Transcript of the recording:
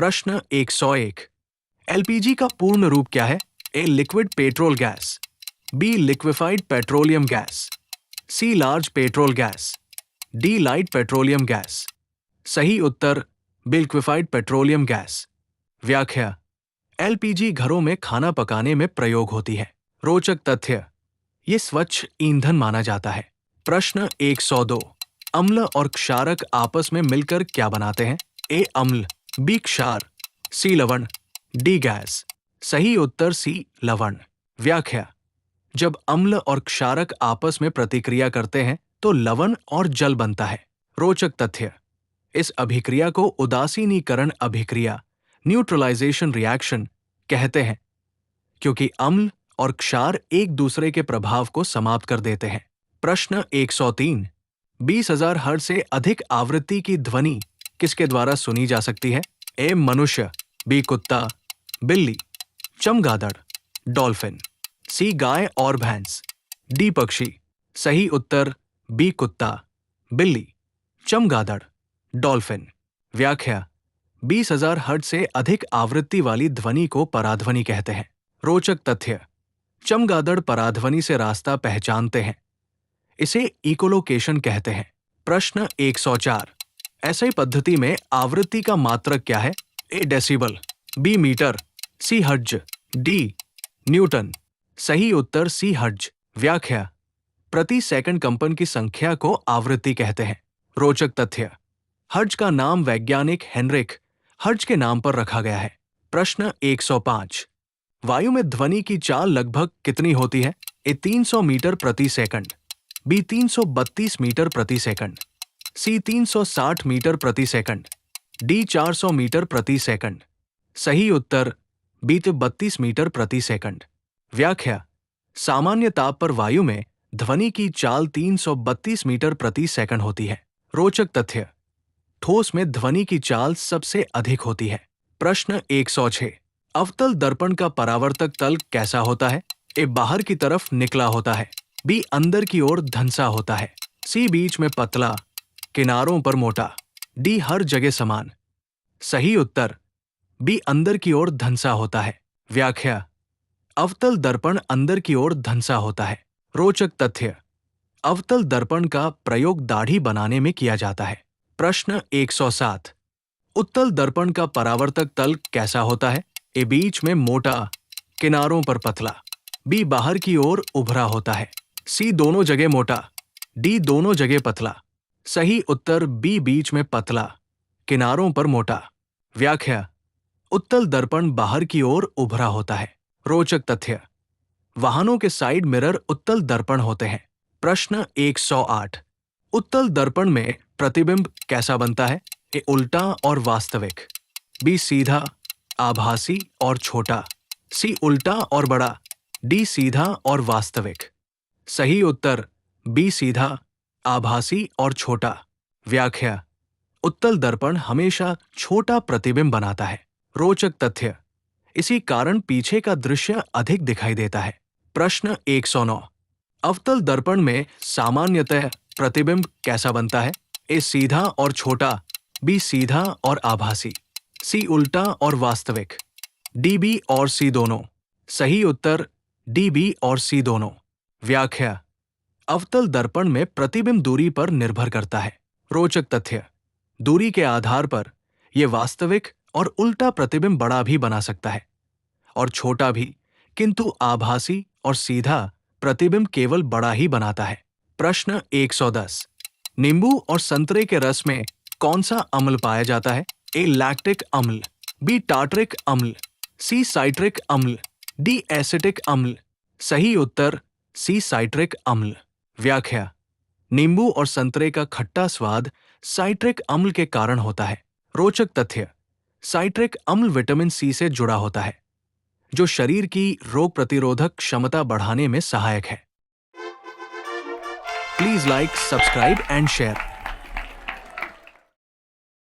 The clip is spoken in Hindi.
प्रश्न 101। एलपीजी का पूर्ण रूप क्या है? A. Liquid petrol gas, B. Liquefied petroleum gas, C. Large petrol gas, D. Light petroleum gas. सही उत्तर लिक्विफाइड पेट्रोलियम गैस। व्याख्या: एलपीजी घरों में खाना पकाने में प्रयोग होती है। रोचक तथ्य: ये स्वच्छ ईंधन माना जाता है। प्रश्न 102। अम्ल और क्षारक आपस में मिलकर क्या बनाते हैं? ए. अम्ल, बी. क्षार, सी. लवण, डी. गैस। सही उत्तर सी. लवण। व्याख्या: जब अम्ल और क्षारक आपस में प्रतिक्रिया करते हैं तो लवण और जल बनता है। रोचक तथ्य: इस अभिक्रिया को उदासीनीकरण अभिक्रिया, न्यूट्रलाइजेशन रिएक्शन कहते हैं, क्योंकि अम्ल और क्षार एक दूसरे के प्रभाव को समाप्त कर देते हैं। प्रश्न 103। 20,000 हर्ट्ज से अधिक आवृत्ति की ध्वनि किसके द्वारा सुनी जा सकती है? ए. मनुष्य, बी. कुत्ता, बिल्ली, चमगादड़, डॉल्फिन, सी. गाय और भैंस, डी. पक्षी। सही उत्तर बी. कुत्ता, बिल्ली, चमगादड़, डॉल्फिन। व्याख्या: 20,000 हर्ट्ज से अधिक आवृत्ति वाली ध्वनि को पराध्वनि कहते हैं। रोचक तथ्य: चमगादड़ पराध्वनि से रास्ता पहचानते हैं, इसे इकोलोकेशन कहते हैं। प्रश्न 104। ऐसी पद्धति में आवृत्ति का मात्रक क्या है? A. Decibel, B. Metre, C. Hertz, D. Newton. सही उत्तर सी. हर्ट्ज। व्याख्या: प्रति सेकंड कंपन की संख्या को आवृत्ति कहते हैं। रोचक तथ्य: हर्ट्ज का नाम वैज्ञानिक हेनरिक हर्ट्ज के नाम पर रखा गया है। प्रश्न 105। वायु में ध्वनि की चाल लगभग कितनी होती है? ए. 300 मीटर प्रति सेकंड, बी. 332 मीटर प्रति सेकंड, सी. 360 मीटर प्रति सेकंड, डी. 400 मीटर प्रति सेकंड। सही उत्तर बी. 32 मीटर प्रति सेकंड। व्याख्या: सामान्य ताप पर वायु में ध्वनि की चाल 332 मीटर प्रति सेकंड होती है। रोचक तथ्य: ठोस में ध्वनि की चाल सबसे अधिक होती है। प्रश्न 106। अवतल दर्पण का परावर्तक तल कैसा होता है? ए. बाहर की तरफ निकला होता है, बी. अंदर की ओर धंसा होता है, सी. बीच में पतला, किनारों पर मोटा, डी. हर जगह समान। सही उत्तर बी. अंदर की ओर धंसा होता है। व्याख्या: अवतल दर्पण अंदर की ओर धंसा होता है। रोचक तथ्य: अवतल दर्पण का प्रयोग दाढ़ी बनाने में किया जाता है। प्रश्न 107। उत्तल दर्पण का परावर्तक तल कैसा होता है? ए. बीच में मोटा, किनारों पर पतला, बी. बाहर की ओर उभरा होता है, सी. दोनों जगह मोटा, डी. दोनों जगह पतला। सही उत्तर बी. बीच में पतला, किनारों पर मोटा। व्याख्या: उत्तल दर्पण बाहर की ओर उभरा होता है। रोचक तथ्य: वाहनों के साइड मिरर उत्तल दर्पण होते हैं। प्रश्न 108। उत्तल दर्पण में प्रतिबिंब कैसा बनता है? ए. उल्टा और वास्तविक, बी. सीधा, आभासी और छोटा, सी. उल्टा और बड़ा, डी. सीधा और वास्तविक। सही उत्तर बी. सीधा, आभासी और छोटा। व्याख्या: उत्तल दर्पण हमेशा छोटा प्रतिबिंब बनाता है। रोचक तथ्य: इसी कारण पीछे का दृश्य अधिक दिखाई देता है। प्रश्न 109। अवतल दर्पण में सामान्यतः प्रतिबिंब कैसा बनता है? ए. सीधा और छोटा, बी. सीधा और आभासी, सी. उल्टा और वास्तविक, डी. बी और सी दोनों। सही उत्तर डी. बी और सी दोनों। व्याख्या: अवतल दर्पण में प्रतिबिंब दूरी पर निर्भर करता है। रोचक तथ्य: दूरी के आधार पर यह वास्तविक और उल्टा प्रतिबिंब बड़ा भी बना सकता है और छोटा भी, किंतु आभासी और सीधा प्रतिबिंब केवल बड़ा ही बनाता है। प्रश्न 110। नींबू और संतरे के रस में कौन सा अम्ल पाया जाता है? ए. लैक्टिक अम्ल, बी. टार्टरिक अम्ल, सी. साइट्रिक अम्ल, डी. एसिटिक अम्ल। सही उत्तर सी. साइट्रिक अम्ल। व्याख्या: नींबू और संतरे का खट्टा स्वाद साइट्रिक अम्ल के कारण होता है। रोचक तथ्य: साइट्रिक अम्ल विटामिन सी से जुड़ा होता है, जो शरीर की रोग प्रतिरोधक क्षमता बढ़ाने में सहायक है। Please like, subscribe and share.